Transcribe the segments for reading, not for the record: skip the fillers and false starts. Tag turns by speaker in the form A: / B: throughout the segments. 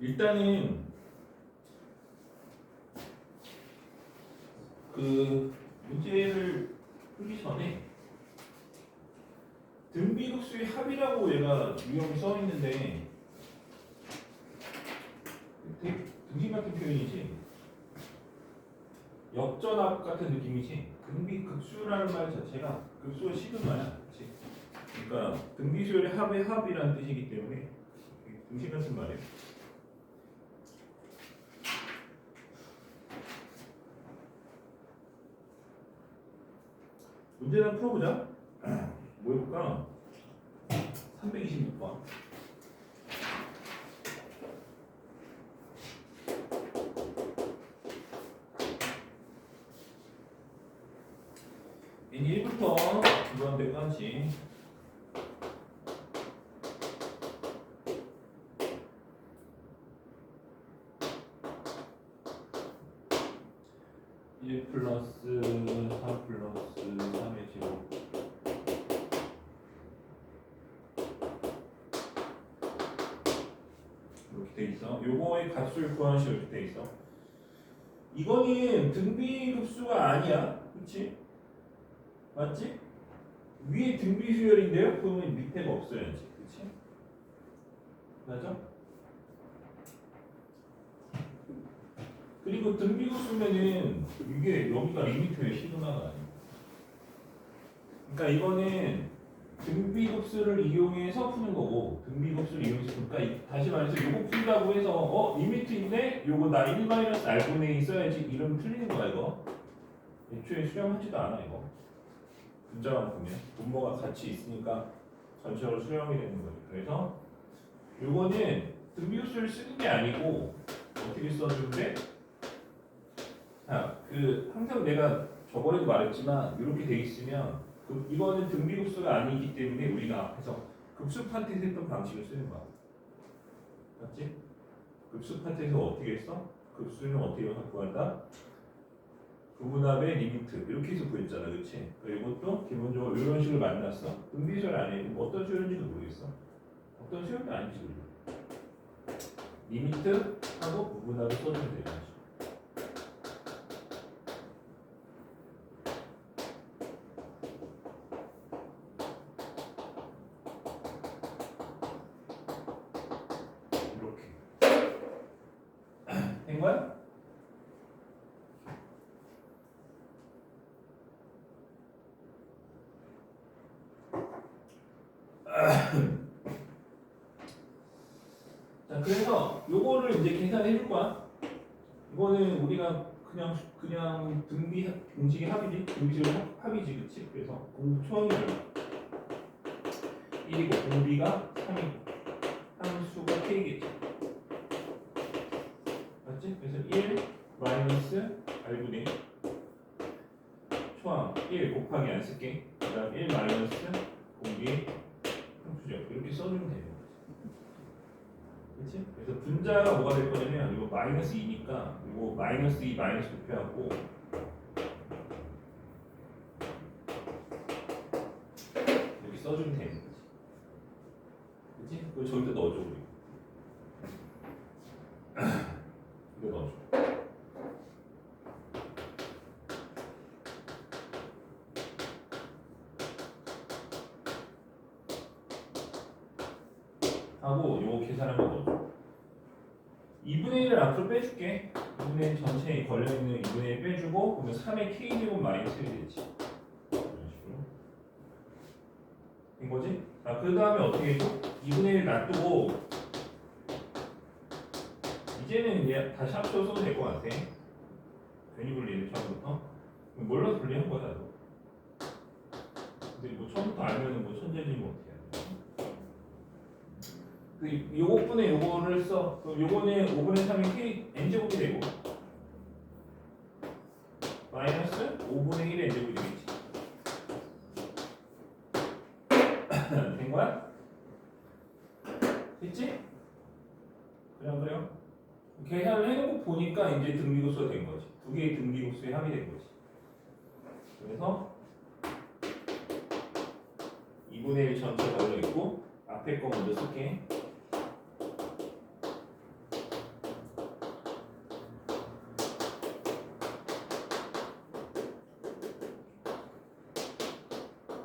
A: 일단은 그 문제를 풀기 전에 등비급수의 합이라고 얘가 유형이 써 있는데 등식 같은 표현이지 역전합 같은 느낌이지 등비급수라는 말 자체가 급수가 시그마야. 그치? 그러니까 등비수열의 합의 합이라는 뜻이기 때문에 등식 같은 말이에요. 문제를 한번 풀어보자. 뭐 해볼까? 326번. 이제 1부터 2번 대까지 일 플러스 3 플러스 3의 제곱 이렇게 돼 있어. 요거의 값을 구하는 식으로 이렇게 돼 있어. 이거는 등비급수가 아니야, 그렇지? 맞지? 위에 등비수열인데요. 그러면 밑에가 없어야지, 그렇지? 맞아? 그리고 등비급수면은 이게 여기가 리미트의 시그마가 아니야. 그러니까 이거는 등비급수를 이용해서 푸는 거고 등비급수를 이용해서 그러니까 다시 말해서 이거 푼다고 해서 리미트인데 요거 나 1-r분의 2 써야지 이러면 틀리는 거야 이거. 애초에 수렴하지도 않아 이거. 분자만 보면 분모가 같이 있으니까 전체적으로 수렴이 되는 거예요. 그래서 요거는 등비급수를 쓰는 게 아니고 어떻게 써주는데 항상 내가 저번에도 말했지만 이렇게 돼 있으면 이거는 등비급수가 아니기 때문에 우리가 앞에서 급수판테에서 했던 방식을 쓰는 거야. 맞지? 급수판테에서 어떻게 했어? 급수는 어떻게 구한다? 부분합의 리미트 이렇게 해서 구했잖아, 그렇지? 이것도 기본적으로 이런 식으로 만났어. 등비수열 아니고 어떤 수열인지도 모르겠어. 어떤 수열도 아닌지 모르겠어. 리미트하고 부분합을 써주면 돼요. 된 거야? 자, 그래서 요거를 이제 계산해 줄 거야. 이거는 우리가 그냥 등식의 합이지, 등식의 합이지, 그렇지? 그래서 공부 초항이 얼마? 1이고 공비가 3이고 함수가 k겠지. 맞지? 그래서 1 마이너스 r분의 초항 1 곱하기 안 쓸게. 그 다음 1 마이너스 공비 함수죠. 이렇게 써주면 돼요. 그치? 그래서 분자가 뭐가 될 거냐면 이거 마이너스 2니까 이거 마이너스 2 마이너스 곱해갖고 이렇게 써주면 되는 거지. 그치? 그걸 저기다 넣어줘 우리. 이거 넣어줘. 하고 요거 계산한 거 넣어줘. 2분의 1을 앞으로 빼줄게. 2분의 1 전체에 걸려있는 2분의 1 빼주고 그러면 3의 k제곱 마이너스 1이 되지. 이런 식으로 된 거지? 그 다음에 어떻게 해줘? 2분의 1 놔두고 이제는 얘 다시 합쳐 써도 될 것 같아. 괜히 분리를 처음부터 몰라서 분리한 거야 나도. 근데 뭐 처음부터 알면은 뭐 천재지 뭐 어떻게 요거분의 요거를 써. 그럼 요거는 5분의 3이 k n제곱이 되고 마이너스 5분의 1의 n제곱이 되겠지. 된 거야? 됐지? 그냥 계산을 해놓고 보니까 이제 등비급수가 된 거지. 두 개의 등비급수에 합이 된 거지. 그래서 2분의 1 전체가 걸려있고 앞에 거 먼저 쓸게.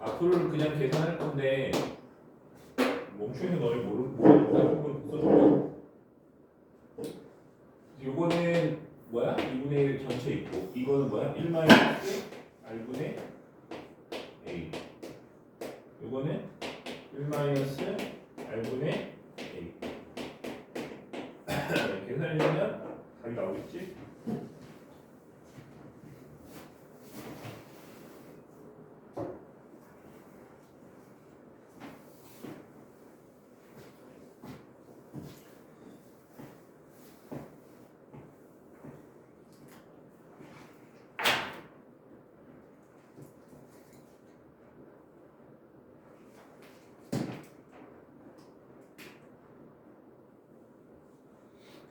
A: 앞으로는 그냥 계산할 건데 멈추는 너를 모르는 써줄게. 요거는 뭐야? 2분의 1 전체 있고 이거는 뭐야? 1 마이너스 r분의 a. 요거는 1 마이너스 r분의 a. 계산해주면 답이 나오겠지?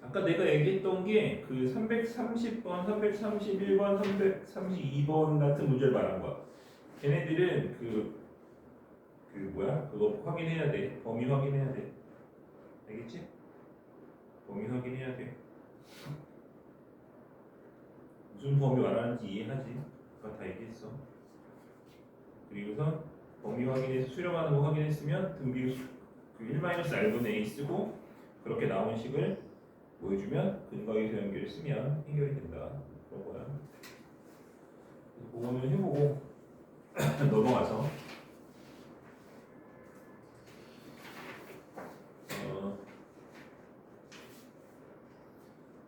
A: 아까 내가 얘기했던 게 그 330번, 331번, 332번 같은 문제를 말한 거야. 걔네들은 그 뭐야? 그거 확인해야 돼. 범위 확인해야 돼. 알겠지? 범위 확인해야 돼. 무슨 범위 말하는지 이해하지? 아까 다 얘기했어. 그리고서 범위 확인해서 수렴하는 거 확인했으면 등비율 그 1-r분의 a 쓰고 그렇게 나온 식을 보여주면 근거에서 연결을 쓰면 해결이 된다. 그런 거야. 그거는 해보고 넘어가서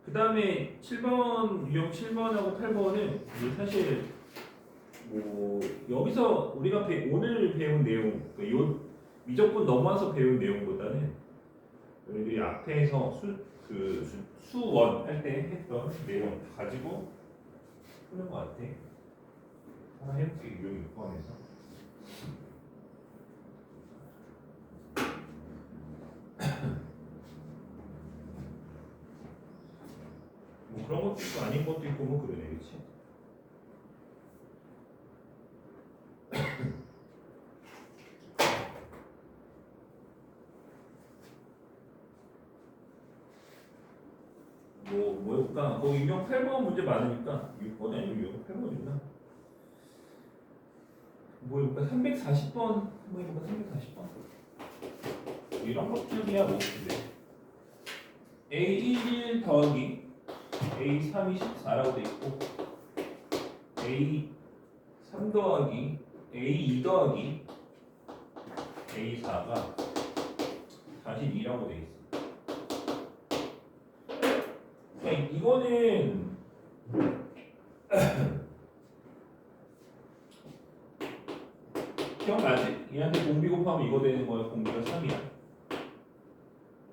A: 그 다음에 7번 유형 7번하고 8번은 사실 뭐 여기서 우리가 오늘 배운 내용 요 미적분 넘어와서 배운 내용보다는 우리들이 앞에서 수원 할 때 했던 내용 가지고 푸는 것 같아. 하나 해볼게. 유형 6번에서 뭐 그런 것도 있고 아닌 것도 있고 뭐 그러네, 그렇지? 뭐 해볼까? 유형 8번 문제 많으니까 6번이 아니고 유형 8번이구나. 뭐 해볼까? 340번 뭐 해볼까? 340번 이런 것들이야 뭐 근데 A11 더하기 A3이 14라고 돼 있고 A3 더하기 A2 더하기 A4가 42라고 돼 있어. 그러니까 이거는 기억나지? 얘한테 공비 곱하면 이거 되는 거야. 공비가 3이야.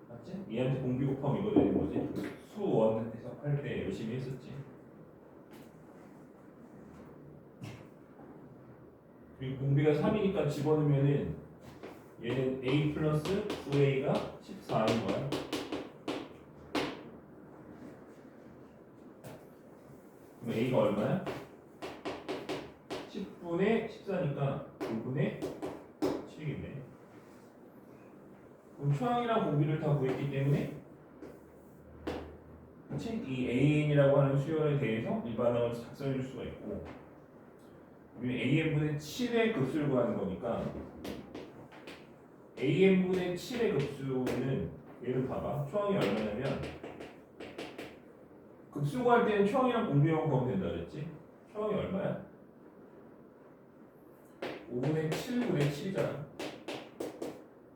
A: 맞지? 얘한테 공비 곱하면 이거 되는 거지. 수원에서 할 때 열심히 했었지. 그리고 공비가 3이니까 집어넣으면은 얘는 A 플러스 9A가 14인 거야. 그럼 A가 얼마야? 10분의 14니까 9분의 7이겠네. 그럼 초항이랑 공비를 다 구했기 때문에 그치? 이 AN이라고 하는 수열에 대해서 일반항을 작성해 줄 수가 있고 우리는 AN분의 7의 급수를 구하는 거니까 AN분의 7의 급수는 얘를 봐봐. 초항이 얼마냐면 급수 구할 때는 초항이랑 공비만 구하면 된다 그랬지? 초항이 얼마야? 5분의 7분의 7이잖아.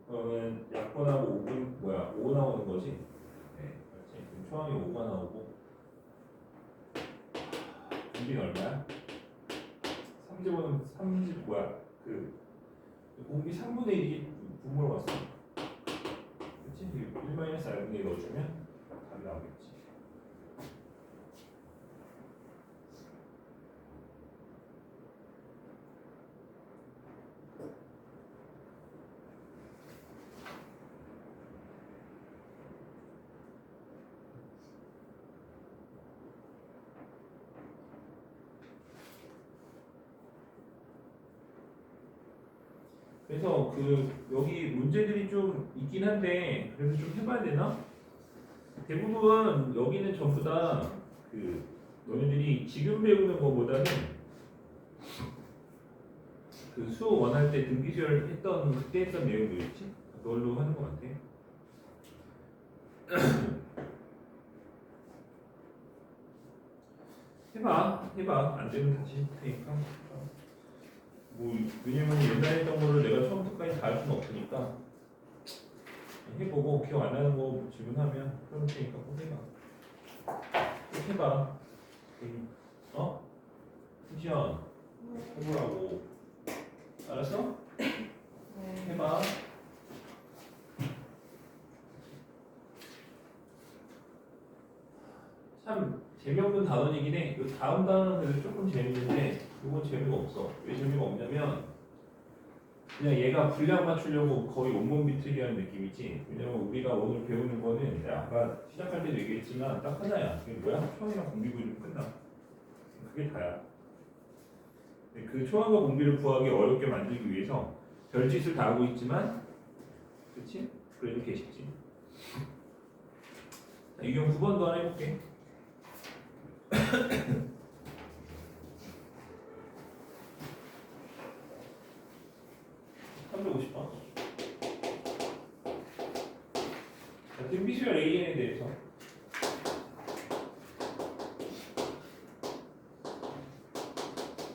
A: 그러면 약분하고 5 나오는 거지? 네, 그렇지. 그럼 초항이 5가 나오고 공비는 얼마야? 3제곱은 3집 공비 3분의 1이 분모로 왔어. 그치? 1-r분의 1 넣어주면 답이 나오겠지. 그래서 그 여기 문제들이 좀 있긴 한데 그래서 좀 해봐야 되나? 대부분 여기는 전부 다 그 너희들이 지금 배우는 것보다는 그 수업 원할 때 등기수열 했던 그때 했던 내용들이지 그걸로 하는 것 같아. 해봐 안 되면 다시 할 테니까. 뭐 왜냐면 옛날에 했던 거를 내가 처음부터까지 다 할 수는 없으니까 해보고 기억 안 나는 거 질문하면 그럴 테니까 꼭 해봐. 꼭 해봐. 어? 희시연 해보라고. 알았어? 해봐. 참 재미없는 단원이긴 해. 이 다음 단원은 그래도 조금 재밌는데 이건 재미가 없어. 왜 재미가 없냐면 그냥 얘가 분량 맞추려고 거의 온몸 비틀기 하는 느낌이지. 왜냐면 우리가 오늘 배우는 거는 내가 아까 시작할 때도 얘기했지만 딱 하나야. 그게 뭐야? 초항이랑 공비구조는 끝나. 그게 다야. 그 초항과 공비를 구하기 어렵게 만들기 위해서 별짓을 다 하고 있지만 그렇지? 그래도 개 쉽지. 자, 유형 9번 더 하나 해볼게. 350번. 자, 등비수열 AN에 대해서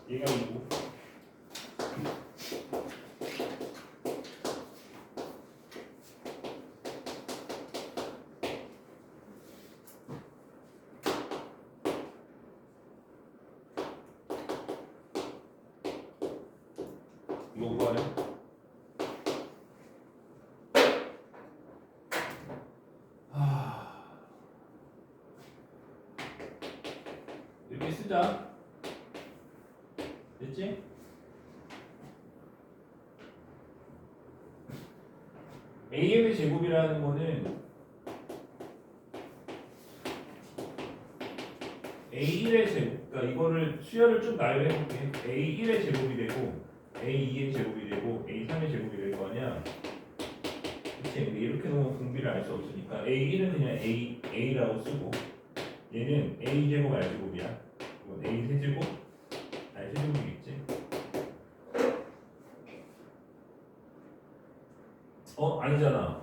A: 얘가 이고 이거 구하래. 이렇게 쓰자. 됐지? AM의 제곱이라는 거는 A1의 제곱, 그러니까 이거를 수열을 좀 나열해볼게. A1의 제곱이 되고 A2의 제곱이 되고 A3의 제곱이 될 거 아니야. 그치? 근데 이렇게 놓으면 분비를 알 수 없으니까 A1은 그냥 A라고 쓰고 얘는 A제곱 R제곱이야. 이건 A 세제곱 R세제곱이겠지. 아니잖아.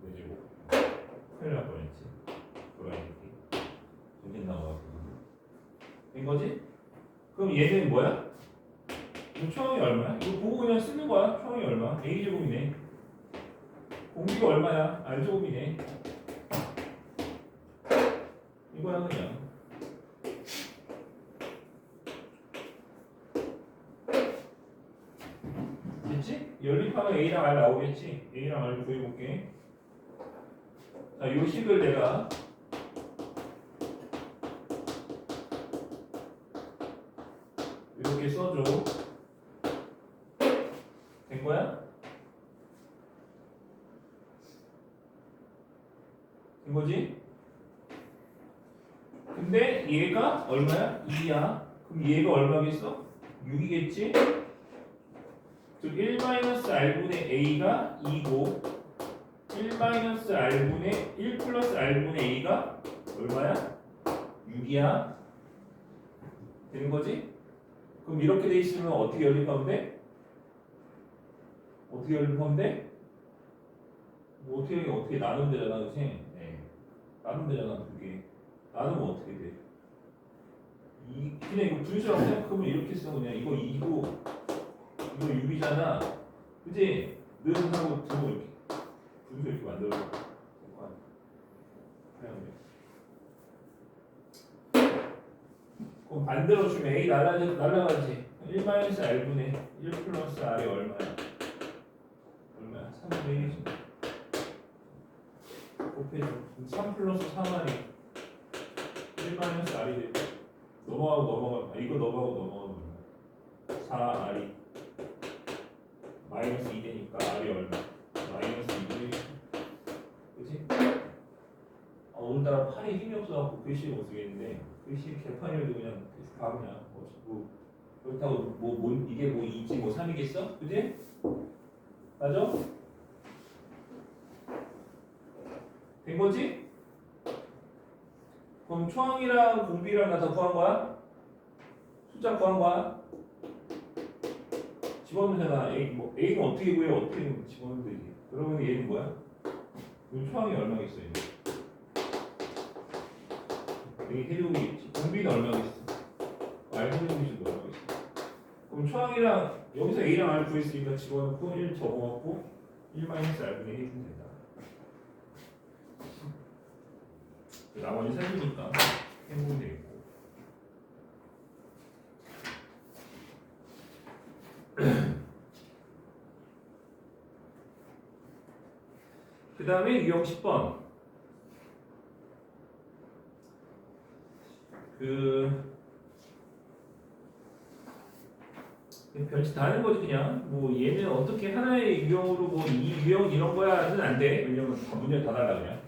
A: V제곱 큰일 날 뻔했지. 돌아야지. 정신 나와가지고 된 거지? 그럼 얘는 뭐야? 이거 초항이 얼마야? 이거 보고 그냥 쓰는 거야. 초항이 얼마? A제곱이네. 공비가 얼마야? R제곱이네. 이거야 그냥. 됐지? 연립하면 A랑 R 나오겠지? A랑 R 구해볼게. 자, 요 식을 내가 이렇게 써줘. 된 거야? 된 거지? 근데 얘가 얼마야? 2야. 그럼 얘가 얼마겠어? 6이겠지? 즉 1-R분의 A가 2고 1-R분의 1 플러스 R분의 A가 얼마야? 6이야. 되는 거지? 그럼 이렇게 돼 있으면 어떻게 연립하면 돼? 어떻게 연립하면 돼? 뭐 어떻게 나누면 되잖아, 그치? 네. 나누면 되잖아, 두 개. 나누면 어떻게 돼? 그냥 이거 분수라고 생각하면 이렇게 써. 그냥 이거 2고 이거 6이잖아. 그치? 는 하고 두고 이렇게 분수 이렇게 만들어. 그럼 반대로 주면 A 날라가지. 1-R분의 1 플러스 R이 얼마야? 3분의 1이지. 곱해줘. 3 플러스 3R이 1-R이 되고 넘어가고 이거 넘어가고 4R이 마이너스 2 되니까 R이 얼마? 마이너스 2분의 1. 그치? 오늘따라 팔에 힘이 없어갖고 글씨 못 쓰겠는데 글씨 개판이어도 그냥 봐 그냥. 그렇다고 이게 뭐 2지 뭐 3이겠어? 그지? 맞아? 된 거지? 그럼 초항이랑 공비랑 다 구한 거야? 숫자 구한 거야? 집어넣으면 되나? A는 어떻게 구해? 어떻게 집어넣으면 되지? 그러면 얘는 뭐야? 그럼 초항이 얼마겠어? 얘는? A 해리오겠지. 공비는 얼마겠어? R 해리오겠지 얼마겠어? 그럼 초항이랑 여기서 A랑 R 구했으니까 집어넣고 1 적어갖고 1 마이너스 R분의 1 해주면 된다. 나머지 세주니까 해보면 되겠고. 그 다음에 유형 10번. 별짓 다 하는 거지 그냥. 뭐 얘는 어떻게 하나의 유형으로 뭐 이 유형 이런 거야는 안 돼. 왜냐면 다 문제 다 달라 그냥.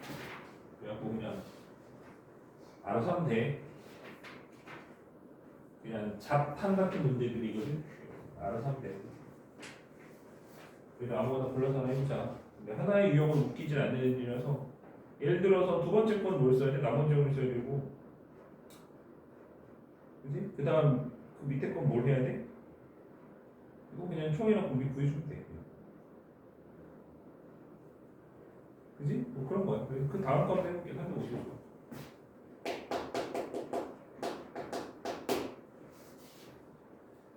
A: 그래갖고 그냥 알아서 하면 돼. 그냥 잡판 같은 문제들이거든. 알아서 하면 돼. 그래도 아무거나 골라서 하나 해보자. 근데 하나의 유형을 웃기질 않는 애들이라서 예를 들어서 두 번째 건 뭘 써야 돼? 나머지 형을 써야 되고, 그지? 그 다음 그 밑에 건 뭘 해야 돼? 이거 그냥 총이랑 공비 구해주면 돼. 그지? 뭐 그런 거야. 그 다음 건 해볼게. 350.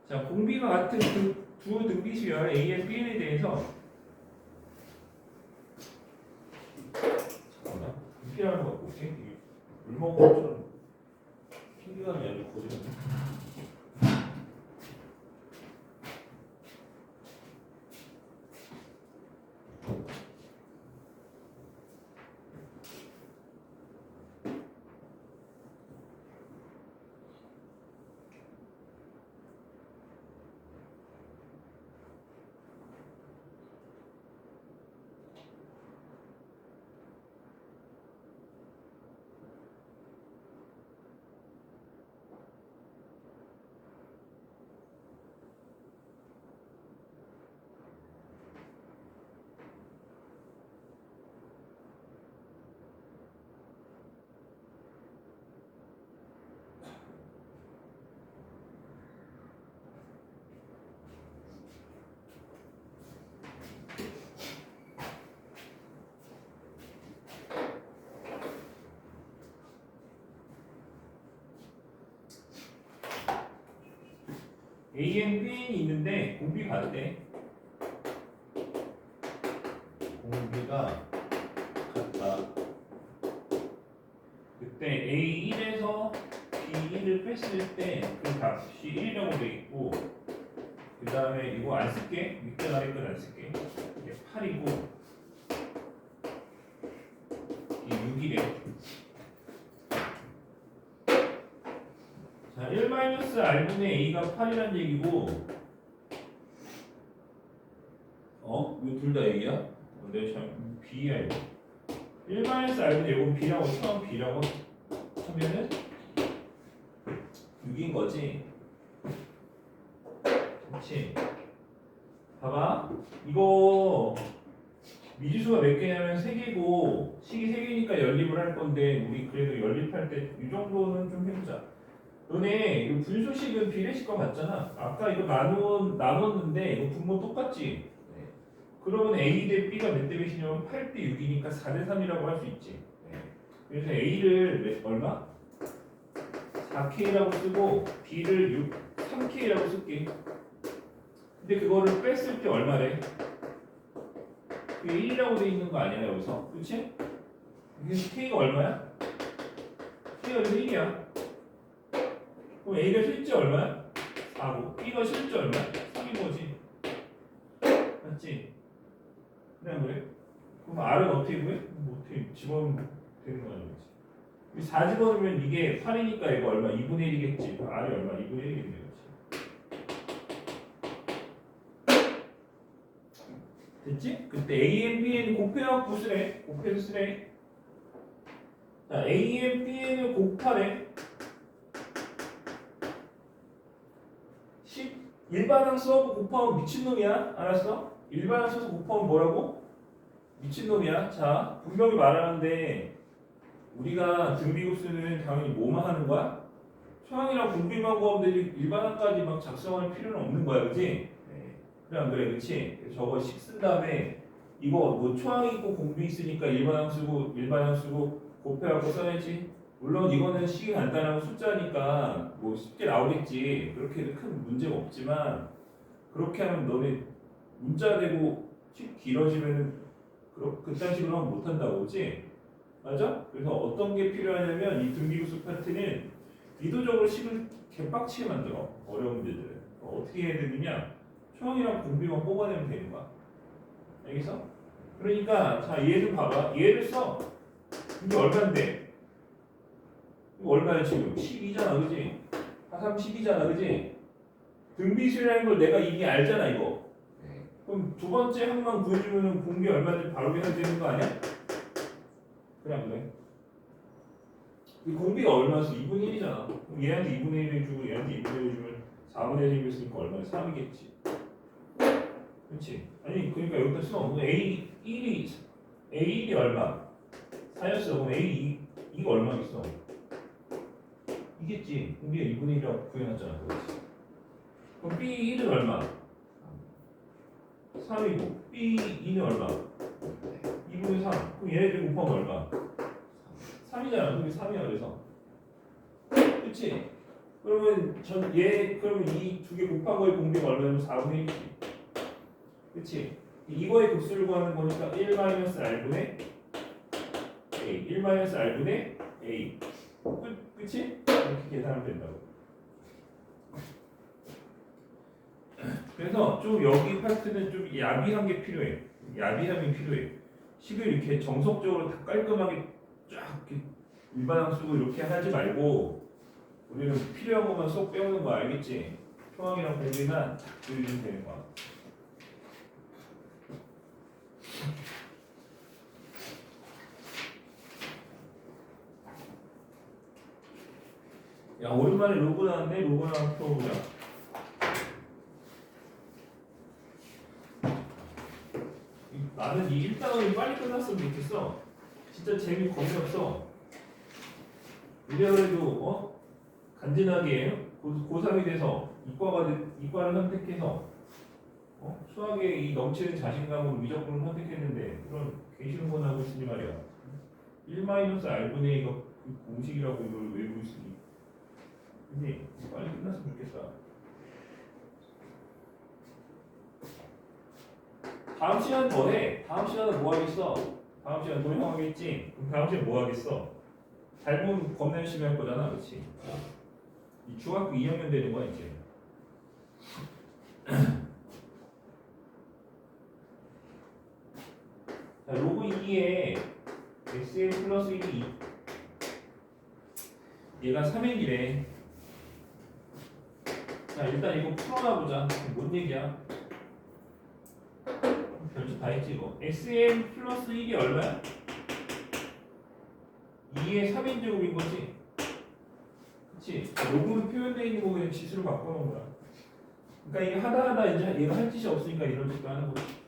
A: 자, 공비가 같은 그 두 등비수열 A의 Bn에 대해서 잠깐만. B라는 거 갖고 올게. 물 먹은 것처럼 핑계가 아니라 거짓말. A엔 Bn이 있는데 공비 같대. 공비가 같다. 그때 A1에서 B1을 뺐을 때 그 값이 1이라고 돼 있고, 그 다음에 이거 안 쓸게. 밑에 아래 건 안 쓸게. 이게 8이고 이게 6이래. 자, 1-R분의 A가 8이란 얘기고, 이거 둘 다 A야? 내가 참 B야 이거. 1-R분의 이건 B라고 처음 B라고 하면은 6인 거지. 그렇지. 봐봐. 이거 미지수가 몇 개냐면 3개고 식이 3개니까 연립을 할 건데 우리 그래도 연립할 때 이 정도는 좀 해보자. 너네 이 분수식은 비례식 과 같잖아. 아까 이거 나눴는데 이거 분모 똑같지? 네. 그러면 A 대 B가 몇 대 몇이냐면 8대 6이니까 4대 3이라고 할 수 있지. 네. 그래서 A를 얼마? 4K라고 쓰고 B를 3K라고 쓸게. 근데 그거를 뺐을 때 얼마래? 그게 1이라고 돼 있는 거 아니야 여기서? 그렇지? 그래서 K가 얼마야? K가 여기서 1이야. 그럼 A가 실제 얼마야? 4고 B가 실제 얼마야? 3인 거지. 맞지? 그냥 그래? 그럼 R은 어떻게 구해? 뭐 어떻게 집어넣으면 되는 거 아니겠지? 4 집어넣으면 이게 8이니까 이거 얼마? 2분의 1이겠지. R이 얼마? 2분의 1이겠네. 됐지? 그때 A, B는 곱해갖고 쓰래. 곱해서 쓰래. 자, A, B는 곱하래. 일반항 써고 곱하면 미친놈이야. 알았어? 일반항 써서 곱하면 뭐라고? 미친놈이야. 자, 분명히 말하는데 우리가 등비급수는 당연히 뭐만 하는 거야? 초항이랑 공비만 구하면 되지 일반항까지 막 작성할 필요는 없는 거야. 그치? 그래 안 그래? 그치? 그래서 저거 식 쓴 다음에 이거 뭐 초항 있고 공비 있으니까 일반항 쓰고 곱해갖고 써야지. 물론 이거는 식이 간단하고 숫자니까 뭐 쉽게 나오겠지. 그렇게 해도 큰 문제가 없지만 그렇게 하면 너네 문자 되고 식 길어지면은 그딴 식으로 하면 못한다고 그치? 맞아? 그래서 어떤 게 필요하냐면 이 등비급수 파트는 의도적으로 식을 개빡치게 만들어. 어려운 문제들은 어떻게 해야 되느냐? 초항이랑 공비만 뽑아내면 되는 거야. 알겠어? 그러니까 자 얘를 봐봐. 얘를 써. 이게 얼마인데? 이거 얼마야 지금? 12잖아 그지? 하삼 12잖아 그지? 등비수라는 걸 내가 이미 알잖아 이거. 그럼 두 번째 항만 구해주면 공비 얼마인지 바로 계산 되는 거 아니야? 그래 안 그래? 이 공비가 얼마였어? 2분의 1이잖아. 그럼 얘한테 2분의 1을 주고 얘한테 2분의 1을 주면 4분의 1 생겼으니까 얼마야? 3이겠지. 그렇지? 아니 그러니까 여기다 써. A1이 얼마? 4였어. 그럼 이거 얼마겠어? 이겠지. 공비가 2분의 1이라고 구해놨잖아. 그렇지? 그럼 B1은 얼마? 3이고 B2는 얼마? 2분의 3. 그럼 얘네들 곱하면 얼마? 3이잖아. 그게 3이야. 그래서 그치? 그러면 그러면 이 두 개 곱한 거의 공비가 얼마냐면 4분의 1이지. 그치? 이거의 급수를 구하는 거니까 1-r분의 a 1-r분의 a 그치? 이렇게 계산하면 된다고. 그래서 좀 여기 파트는 좀 야비한 게 필요해. 야비함이 필요해. 식을 이렇게 정석적으로 다 깔끔하게 쫙 이렇게 일반항 쓰고 이렇게 하지 말고 우리는 필요한 것만 쏙 빼오는 거 알겠지? 초항이랑 공비만 딱 그리면 되는 거야. 야 오랜만에 로그 나왔네. 로그 나온 풀어보자. 나는 이 1단원이 빨리 끝났으면 좋겠어. 진짜 재미 겁이 없어. 이래가지고 간지나게 고3이 돼서 이과를 선택해서 수학에 이 넘치는 자신감으로 미적분을 선택했는데 그런 개쉬운 하고 있으니 말이야. 1-r분의 이거 공식이라고 이걸 외우고 있으니 근데 빨리 끝났으면 좋겠다. 다음 시간 뭐 해? 다음 시간은 뭐 하겠어? 다음 시간 노력하겠지? 그럼 다음 시간 뭐 하겠어? 잘 보면 겁나 열심히 할 거잖아, 그렇지? 이 중학교 2학년 되는 거야 이제. 자, 로그 2에 xn 플러스 1이 얘가 3n이래. 자, 일단 이거 풀어놔보자. 뭔 얘기야? 별짓 다 했지 이거. xn 플러스 1이 얼마야? 2의 3n 제곱인 거지? 그치? 로그로 표현되어 있는 거 그냥 지수로 바꿔놓은 거야. 그러니까 이게 하다하다 이제 얘가 할 짓이 없으니까 이런 식으로 하는 거지.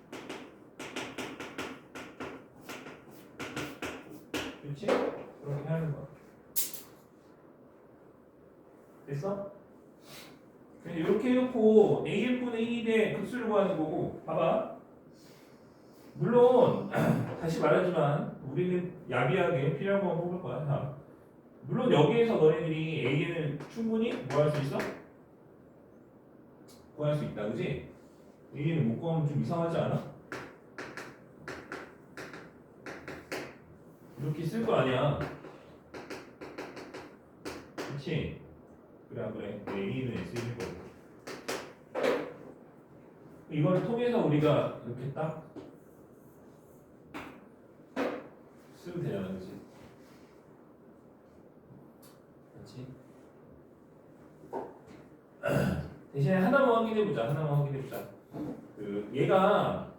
A: 그치? 그렇게 하는 거야. 됐어? 이렇게 해놓고 AN분의 1의 급수를 구하는 거고 봐봐. 물론 다시 말하지만 우리는 야비하게 필요한 것만 뽑을 거야. 자, 물론 여기에서 너네들이 AN을 충분히 뭐 할 수 있어? 구할 수 있다. 그지? AN을 못 구하면 좀 이상하지 않아? 이렇게 쓸 거 아니야. 그치? 그래. AN은 S일 거고. 이걸 통해서 우리가 이렇게 딱 쓰면 되잖아. 그치? 그치? 대신에 하나만 확인해보자. 얘가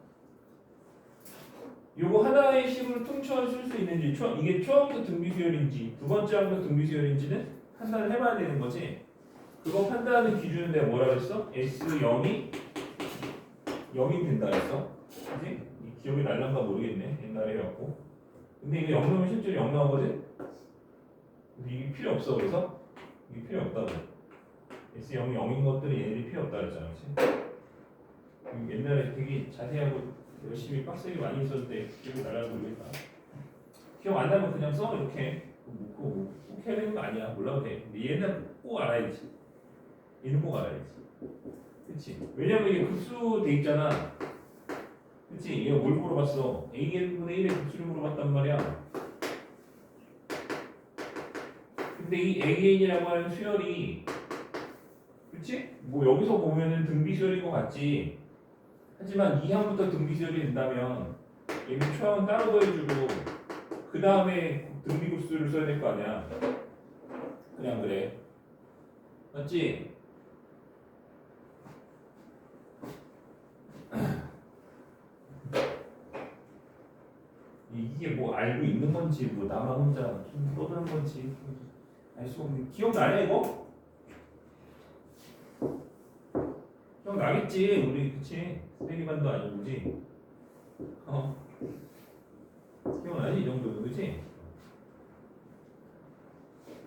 A: 요거 하나의 식으로 통째로 쓸 수 있는지 이게 처음부터 등비수열인지 두 번째 항부터 등비수열인지는 판단을 해봐야 되는 거지. 그거 판단하는 기준은 내가 뭐라 그랬어? S0이 0이 된다 했어. 그지? 이 기억이 날란가 모르겠네. 옛날에 해갖고. 근데 이거 0 넣으면 실제로 0 나오거든? 근데 이게 필요 없어. 그래서 이게 필요 없다고. S0이 0인 것들이 얘네들이 필요 없다 그랬잖아. 그치? 옛날에 되게 자세하고 열심히 빡세게 많이 있었는데 기억이 날란가 모르겠다. 기억 안 나면 그냥 써. 이렇게. 꼭 해야 되는 거 아니야. 몰라도 돼. 근데 얘는 꼭 알아야지. 얘는 꼭 알아야지. 그치? 왜냐면 이게 급수 돼 있잖아. 그치? 얘가 뭘 물어봤어? AN분의 1의 급수를 물어봤단 말이야. 근데 이 AN이라고 하는 수열이, 그치? 뭐 여기서 보면은 등비수열인 것 같지. 하지만 2항부터 등비수열이 된다면 얘는 초항은 따로 더해주고 그 다음에 등비급수를 써야 될 거 아니야. 그냥 그래. 맞지? 이게 뭐 알고 있는 건지 뭐 나만 혼자 좀 떠드는 건지 알 수 없는. 기억나냐 이거? 기억나겠지 우리. 그치? 쓰레기반도 아니고 그지? 기억나지? 이 정도는 그치?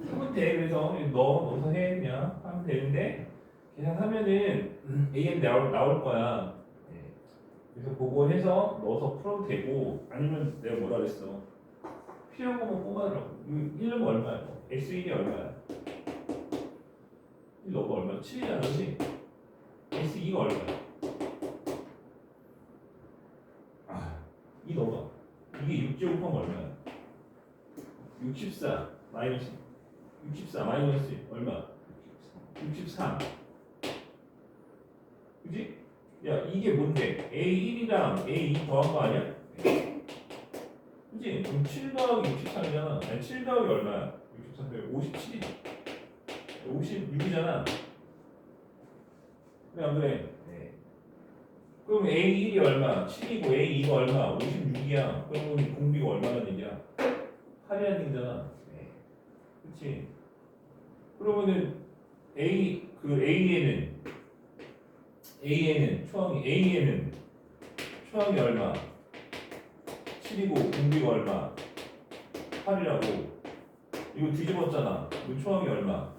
A: 하면 돼. 그래서 넣어서 해 그냥 하면 되는데 계산하면은 AN 나올 거야. 그래서 그거 해서 넣어서 풀어도 되고 아니면 내가 뭐라 그랬어? 필요한 것만 뽑아달라고. 1은 얼마야? S1이 얼마야? 1 넣어봐. 얼마야? 7이잖아 그치? S2가 얼마야? 2 넣어봐. 이게 6 제곱하면 얼마야? 64 마이너스 64 마이너스 얼마? 63. 그지? 야 이게 뭔데? A1이랑 A2 더한 거 아니야? 그지? 그럼 7 더하기 63이잖아. 아니 7 더하기 얼마야? 63 더하기 57이지. 56이잖아. 그래 안 그래? 네. 그럼 A1이 얼마? 7이고 A2가 얼마? 56이야. 그러면 공비가 얼마나 되냐? 8이라는 얘기잖아. 네. 그치? 그러면은 초항이 얼마? 7이고 공비가 얼마? 8이라고. 이거 뒤집었잖아. 이거 초항이 얼마?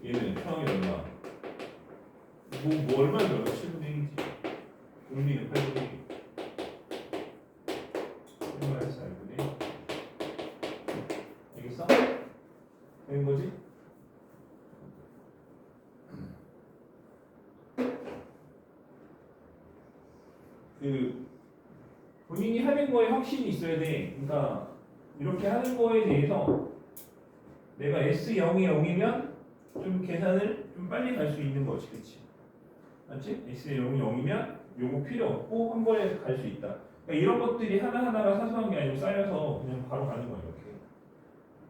A: 얘는 초항이 얼마? 뭐 얼마야? 7분의 1이지. 공비는 8분의 1. 얼마에서 알분의 1. 알겠어? 되는 거지? 그 본인이 하는 거에 확신이 있어야 돼. 그러니까 이렇게 하는 거에 대해서 내가 S0이 0이면 좀 계산을 좀 빨리 갈 수 있는 거지, 그렇지? 맞지? S0이 0이면 요거 필요 없고 한 번에 갈 수 있다. 그러니까 이런 것들이 하나하나가 사소한 게 아니고 쌓여서 그냥 바로 가는 거야, 이렇게.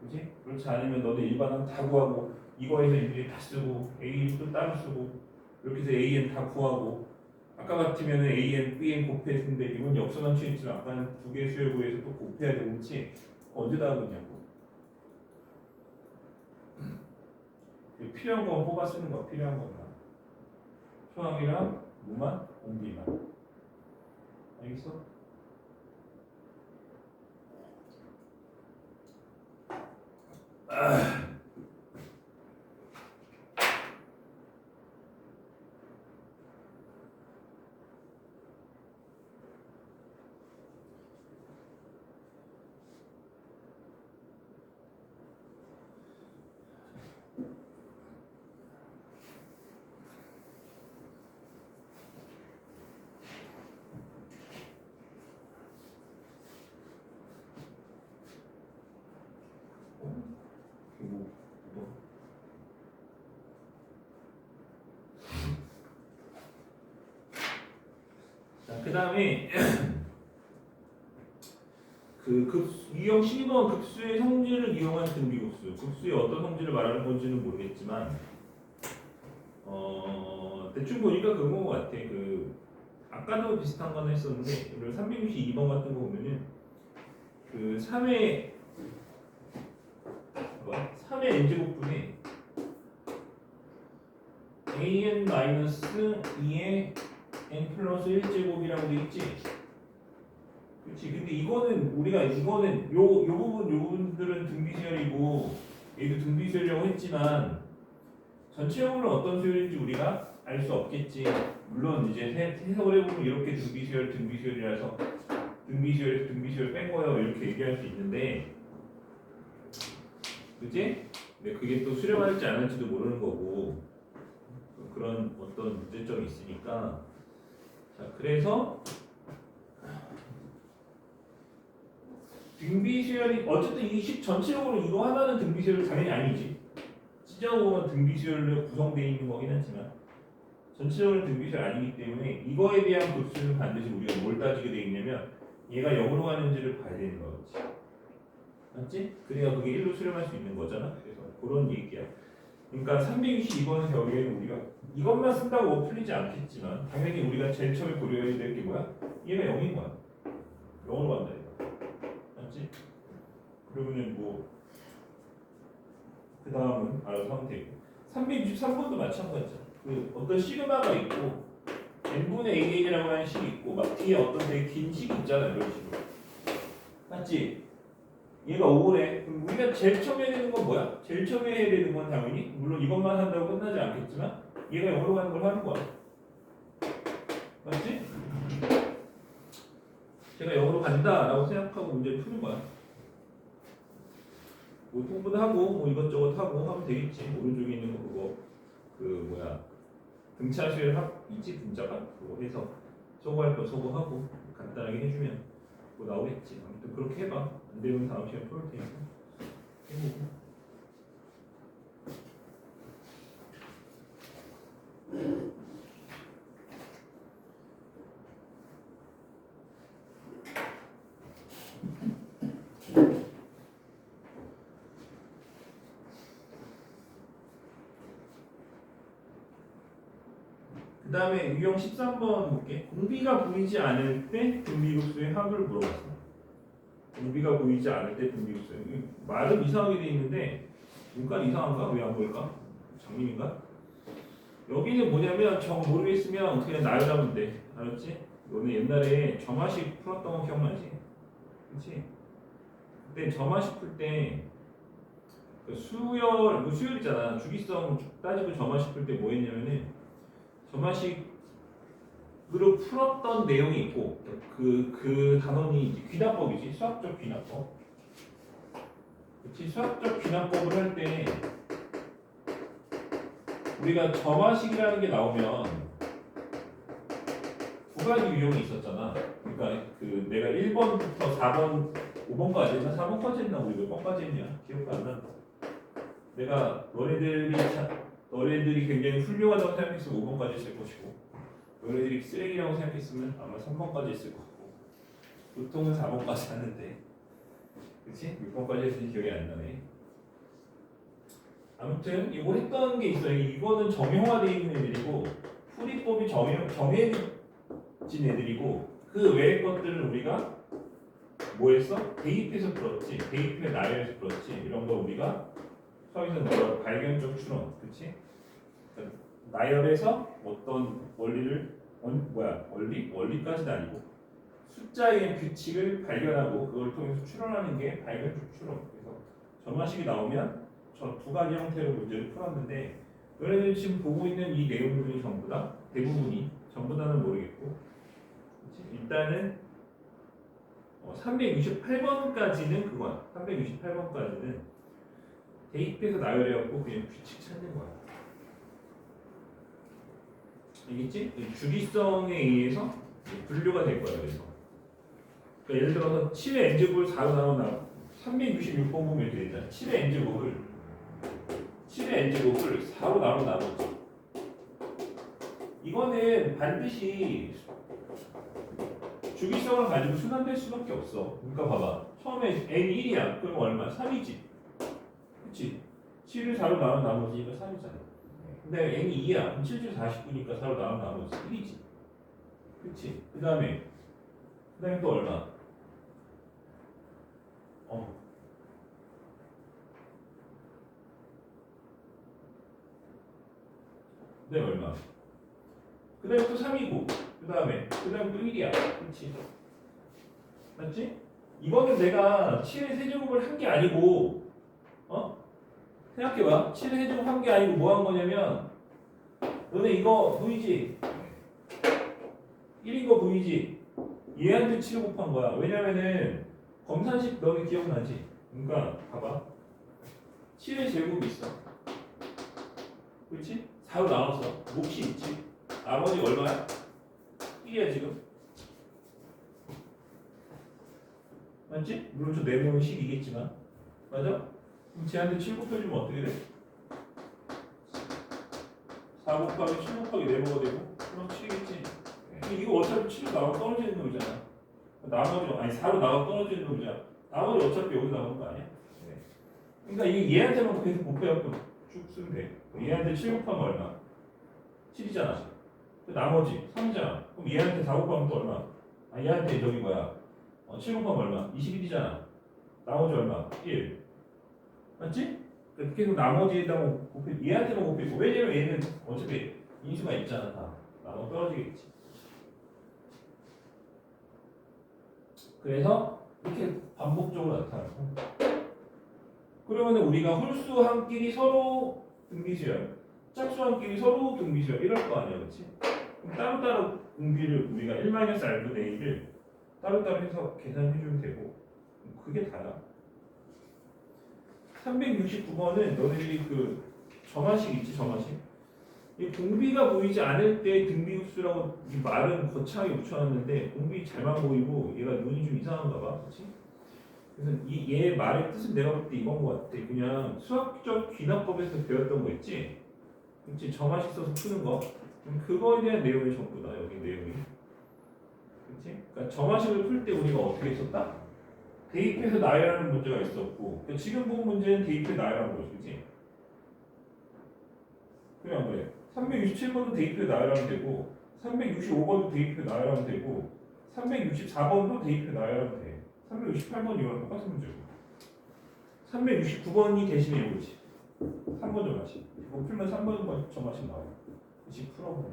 A: 그렇지? 그렇지 않으면 너도 일반항 다 구하고 이거에서 일일이 다 쓰고 A 또 따로 쓰고 이렇게 해서 AN 다 구하고 아까 같으면 AN, BN 곱했는데 이건 역선항 취했지만 아까는 두 개 수열 구해서 또 곱해야 되고 그렇지? 언제 다 하겠냐고. 필요한 거 뽑아 쓰는 거 필요한 것만. 초항이랑 무만, 공비만. 알겠어? 그 다음에 유형 12번 급수의 성질을 이용한 등비급수. 급수의 어떤 성질을 말하는 건지는 모르겠지만 대충 보니까 그런 것 같아. 아까도 비슷한 거 하나 했었는데 362번 같은 거 보면은 3의 n제곱분에 an 마이너스 2의 n 플러스 1제곱이라고 돼 있지. 그렇지. 근데 이거는 우리가 이거는 요 부분들은 등비수열이고 얘도 등비수열이라고 했지만 전체적으로 어떤 수열인지 우리가 알 수 없겠지. 물론 이제 해석을 해보면 이렇게 등비수열이라서 등비수열 뺀 거예요 이렇게 얘기할 수 있는데, 그지? 근데 그게 또 수렴할지 안 할지도 모르는 거고 그런 어떤 문제점이 있으니까. 자, 그래서 등비수열이 어쨌든 이 식 전체적으로 이거 하나는 등비수열 당연히 아니지. 찢어보면 등비수열로 구성되어 있는 거긴 하지만 전체적으로 등비수열 아니기 때문에 이거에 대한 급수는 반드시 우리가 뭘 따지게 되어 있냐면 얘가 0으로 가는지를 봐야 되는 거지. 맞지? 그래야 그게 1로 수렴할 수 있는 거잖아. 그래서 그런 얘기야. 그러니까 322번 경우에는 우리가 이것만 쓴다고 풀리지 않겠지만 당연히 우리가 제일 처음에 고려해야 될 게 뭐야? 얘가 0인 거야. 0으로 간다 이거. 맞지? 그러면은 뭐 그 다음은 알아서 하면 되고 363번도 마찬가지야. 그 어떤 시그마가 있고 n분의 a라고 하는 식이 있고 막 뒤에 어떤 되게 긴 식이 있잖아. 이런 식으로. 맞지? 얘가 5래. 그럼 우리가 제일 처음에 해야 되는 건 뭐야? 제일 처음에 해야 되는 건 당연히 물론 이것만 한다고 끝나지 않겠지만 얘가 0으로 가는 걸 하는 거야. 맞지? 제가 0으로 간다라고 생각하고 문제를 푸는 거야. 뭐 통분도 하고 뭐 이것저것 하고 하면 되겠지. 오른쪽에 있는 거 그거 그 뭐야 등차수열 합 있지 분자가 그거 해서 소거할 거 소거하고 간단하게 해주면 뭐 나오겠지. 아무튼 그렇게 해봐. 안 되면 다음 시간에 풀 테니까 해보고. 그 다음에 유형 13번 볼게. 공비가 보이지 않을 때 등비급수의 합을 물어봤어. 공비가 보이지 않을 때 등비급수. 말은 이상하게 돼 있는데 문과는 이상한가? 왜 안 보일까? 장님인가? 여기는 뭐냐면 정 모르겠으면 그냥 나열하면 돼. 알았지? 너네 옛날에 점화식 풀었던 거 기억나지? 그치? 그때 점화식 풀때 그 수열이잖아. 주기성 따지고 점화식 풀 때 뭐 했냐면은 점화식으로 풀었던 내용이 있고 그 단원이 이제 귀납법이지. 수학적 귀납법. 그치? 수학적 귀납법을 할 때 우리가 점화식이라는 게 나오면 두 가지 유형이 있었잖아. 그러니까 그 내가 1번부터 4번, 5번까지 했나? 4번까지 했나? 우리 몇 번까지 했냐? 기억도 안 난다. 내가 너네들이 굉장히 훌륭하다고 생각했으면 5번까지 했을 것이고 너네들이 쓰레기라고 생각했으면 아마 3번까지 했을 거고 보통은 4번까지 하는데 그치? 6번까지 했으니 기억이 안 나네. 아무튼 이거 했던 게 있어요. 이거는 정형화되어 있는 애들이고 풀이법이 정해진 애들이고 그 외의 것들은 우리가 뭐 했어? 대입해서 풀었지. 대입해 나열해서 풀었지. 이런 거 우리가 수학에서는 뭐라 발견적 추론, 그치? 그러니까 나열해서 어떤 원리까지는 아니고 숫자의 규칙을 발견하고 그걸 통해서 추론하는 게 발견적 추론. 그래서 점화식이 나오면 저 두 가지 형태로 문제를 풀었는데 너네들 지금 보고 있는 이 내용들이 전부 다 대부분이 전부 다는 모르겠고 그치? 일단은 368번까지는 그거야. 368번까지는 대입해서 나열해갖고 그냥 규칙 찾는 거야. 알겠지? 주기성에 의해서 분류가 될 거야. 그래서 그러니까 예를 들어서 7의 n제곱을 4로 나눠 366번 보면 되잖아. 7의 n제곱을 4로 나눴지. 이거는 반드시 주기성을 가지고 순환될 수밖에 없어. 그러니까 봐봐. 처음에 n이 1이야. 그럼 얼마? 3이지. 그치? 7을 4로 나눈 나머지가 3이잖아. 근데 n이 2야. 그럼 7줄 49니까 4로 나눈 나머지 1이지. 그치? 그 다음에 또 얼마? 그다음에 얼마? 그다음에 또 3이고 그다음에 또 1이야. 그렇지? 맞지? 이거는 내가 7의 세제곱을 한 게 아니고 생각해봐. 7의 세제곱 한 게 아니고 뭐 한 거냐면 너네 이거 보이지? 1인 거 보이지? 얘한테 7을 곱한 거야. 왜냐면은 검산식 너네 기억나지? 그러니까 봐봐. 7의 제곱이 있어. 그렇지? 4로 나눴어. 몫이 있지. 나머지 얼마야? 1이야 지금. 맞지? 물론 저 내부는 식이겠지만 맞아? 그럼 쟤한테 7 곱해주면 어떻게 돼? 4 곱하기 7 곱하기 4뭐가 되고 그럼 7이겠지. 이거 어차피 7로 나와 떨어지는 놈이잖아. 나머지 아니 4로 나와 떨어지는 놈이잖아. 나머지 어차피 여기 나오는 거 아니야? 네. 그러니까 이게 얘한테만 계속 곱해갖고 쭉 쓰면 돼. 얘한테 7 곱하면 얼마? 7이잖아. 나머지 3이잖아. 그럼 얘한테 4 곱하면 또 얼마? 아 얘한테 저기 뭐야? 7 곱하면 얼마? 21이잖아. 나머지 얼마? 1. 맞지? 그러니까 계속 나머지에다가 곱해, 얘한테만 곱해고 왜냐면 얘는 어차피 인수가 있잖아. 다 나눠 떨어지겠지. 그래서 이렇게 반복적으로 나타나고 그러면 우리가 홀수한끼리 서로 등비수열, 짝수한끼리 서로 등비수열 이럴 거 아니야, 그렇지? 그럼 따로따로 등비를 우리가 1-r분의 1을 따로따로 해서 계산해주면 되고 그게 다야. 369번은 너네들이 그 점화식 있지, 점화식. 이 공비가 보이지 않을 때 등비급수라고 이 말은 거창하게 붙여놨는데 공비 잘만 보이고 얘가 눈이 좀 이상한가 봐, 그렇지? 그래서 얘 말의 뜻은 내가 볼 때 이건 것 같아. 그냥 수학적 귀납법에서 배웠던 거 있지? 그렇지? 점화식 써서 푸는 거. 그거에 대한 내용이 전부다, 여기 내용이. 그렇지? 그러니까 점화식을 풀 때 우리가 어떻게 했었다? 대입해서 나열하는 문제가 있었고 그러니까 지금 본 문제는 대입해 나열하는 거지, 그렇지? 그래 안 그래? 367번도 대입해 나열하면 되고 365번도 대입해 나열하면 되고 364번도 대입해 나열하면 돼. 368번 이거랑 똑같은 문제고 369번이 대신에 이거지. 3번 점화식. 이거 풀면 3번 점화식 나와요. 다시 풀어보면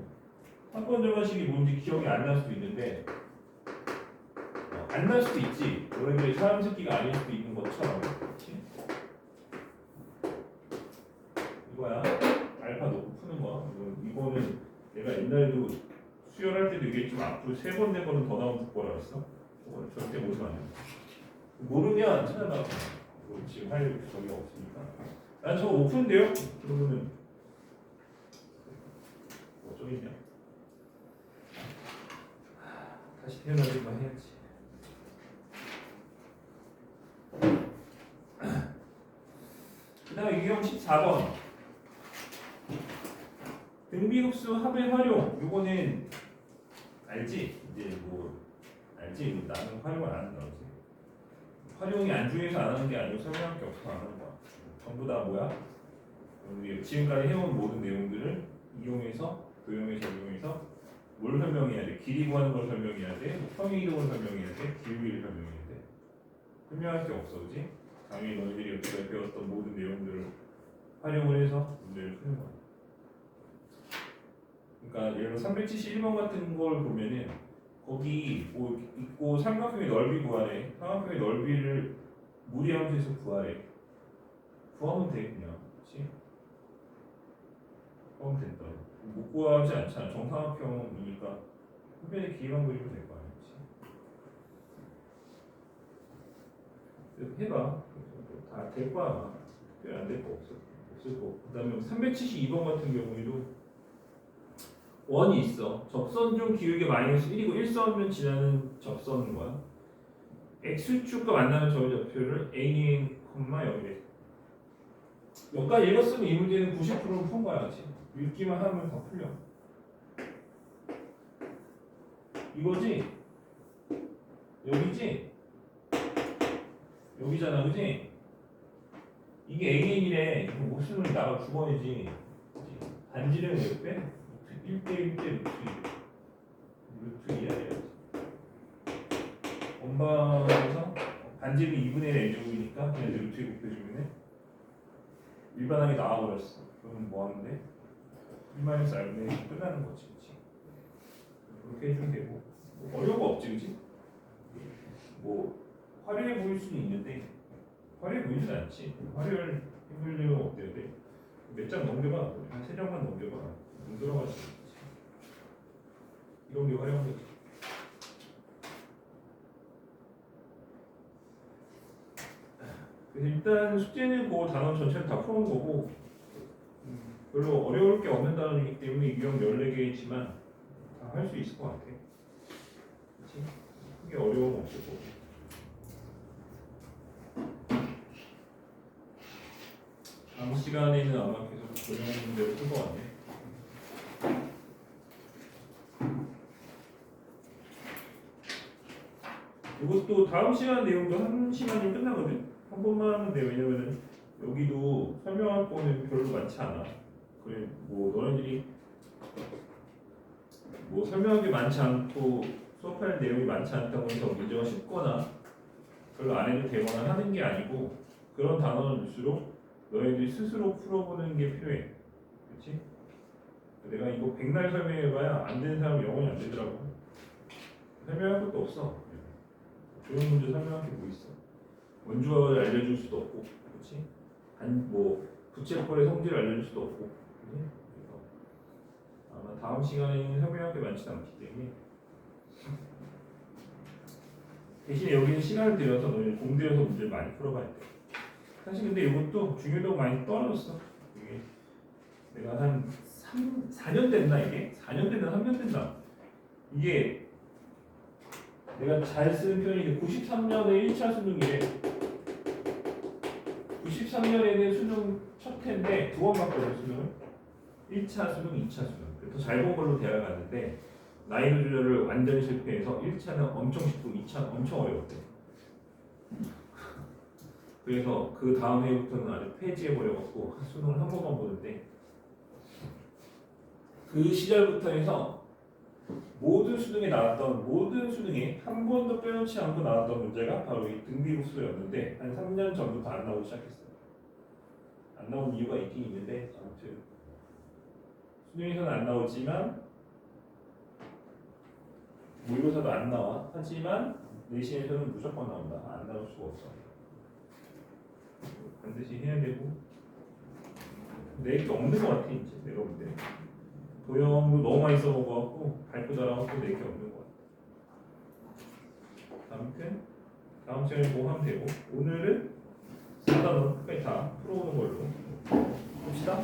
A: 3번 점화식이 뭔지 기억이 안 날 수도 있는데 안 날 수도 있지. 너희들이 사람 새끼가 아닐 수도 있는 것처럼. 그렇지? 이거야. 알파 놓고 푸는 거야. 이거는 내가 옛날에도 수열할 때도 얘기했지만 앞으로 3번, 4번은 더 나오면 듣고라 했어. 그걸 절대 모르면 안 돼. 모르면 찾아봐. 지금 할 적이 없으니까. 난 저거 오픈돼요? 그러면은 좀 있냐? 다시 태어나기만 해야지. 그 다음에 유형 14번 등비급수 합의 활용. 요거는 알지? 이제 뭐 알지? 나는 활용을 안 한다. 그렇지? 활용이 안중에서 안 하는 게 아니고 설명할 게 없어서 안 하는 거야. 전부 다 뭐야? 우리 지금까지 해온 모든 내용들을 이용해서 도용해서 이용해서 뭘 설명해야 돼? 길이 구하는 걸 설명해야 돼? 뭐 평행 이동을 설명해야 돼? 기울기를 설명해야 돼? 설명할 게 없어, 그렇지? 당연히 너희들이 여태까지 배웠던 모든 내용들을 활용을 해서 문제를 푸는 거야. 그러니까 예를 들어 371번 같은 걸 보면은 거기 뭐 있고 삼각형의 넓이 구하래. 삼각형의 넓이를 무리함수에서 구하래. 구하면 돼 그냥, 그렇지? 구하면 된다. 못 구하지 않잖아. 정삼각형이니까 흡연의 길이만 그리면 될 거 아니야, 그렇지? 해봐. 다 될 거야. 안 될 거 없어. 없을 거. 그다음에 372번 같은 경우에도 원이 있어. 접선 중 기울기 마이너스 1이고 1선을 지나는 접선인 거야. x축과 만나는 저의 좌표를 a, 0이래. 여기까지 읽었으면 이 문제는 90%는 푼 거야, 그렇지? 읽기만 하면 다 풀려. 이거지? 여기지? 여기잖아, 그지? 이게 AN이래. 그럼 목숨을 나가 죽어야지. 반지를 왜 빼? 1대 1대 루트 2해야 돼요. 원방에서 반지를 2분의 1 A제곱이니까 그냥 루트 2 곱해주면 일반항이 나와버렸어. 그러면 뭐 하는데? 1-r분의 끝나는 거지, 그렇지? 그렇게 해주면 되고 뭐 어려운 거 없지, 그렇지? 뭐 화려해 보일 수는 있는데 화려해 보이진 않지. 화려를 해보려면 어때야 돼? 몇 장 넘겨봐. 한 3장만 넘겨봐. 눈 돌아가지. 이런 게 화려한 거지. 그래서 일단 숙제는 그 단원 전체를 다 풀어온 거고 별로 어려울 게 없는 단원이기 때문에 유형 14개이지만 다 할 수 있을 것 같아. 그치? 크게 어려움 없을 거고. 다음 시간에는 아마 계속 조정하는 대로 풀 것 같네. 이것도 다음 시간 내용도 한 시간이면 끝나거든. 한 번만 하면 돼. 왜냐면은 여기도 설명할 거는 별로 많지 않아. 그래 뭐 너네들이 뭐 설명할 게 많지 않고 수업할 내용이 많지 않다고 해서 문제가 쉽거나 별로 안 해도 되거나 하는 게 아니고 그런 단어일수록 너희들이 스스로 풀어보는 게 필요해. 그렇지? 내가 이거 백날 설명해봐야 안 되는 사람은 영원히 안 되더라고. 설명할 것도 없어. 조형 문제 설명할 게 뭐 있어? 원주어를 알려줄 수도 없고, 그렇지? 뭐 부채꼴의 성질을 알려줄 수도 없고, 그렇지? 그래서 아마 다음 시간에는 설명할 게 많지 않기 때문에 대신에 여기는 시간을 들여서 너희 공들여서 문제를 많이 풀어봐야 돼. 사실 근데 이것도 중요도가 많이 떨어졌어. 이게 내가 한 4년 됐나 이게? 4년 됐나 3년 됐나? 이게 내가 잘 쓰는 편이 93년에 1차 수능이래. 93년에는 수능 첫 해인데 2번 봤거든 수능을. 1차 수능, 2차 수능. 더 잘 본 걸로 대학을 갔는데 난이도 조절을 완전히 실패해서 1차는 엄청 쉽고 2차는 엄청 어려웠대. 그래서 그 다음 해부터는 아주 폐지해버려갖고 수능을 한 번만 보는데 그 시절부터 해서 모든 수능에 한 번도 빼놓지 않고 나왔던 문제가 바로 이 등비급수였는데 한 3년 전부터 안 나오기 시작했어요. 안 나온 이유가 있긴 있는데 아무튼 수능에서는 안 나오지만 모의고사도 안 나와. 하지만 내신에서는 무조건 나온다. 안 나올 수가 없어. 반드시 해야 되고 내게 없는 것 같아 이제 내가 볼 때. 도형도 너무 많이 써먹어갖고 발표 잘하고 내게 없는 것 같아. 아무튼 다음 시간에 뭐 하면 되고 오늘은 4단원 끝까지 다 풀어오는 걸로 봅시다.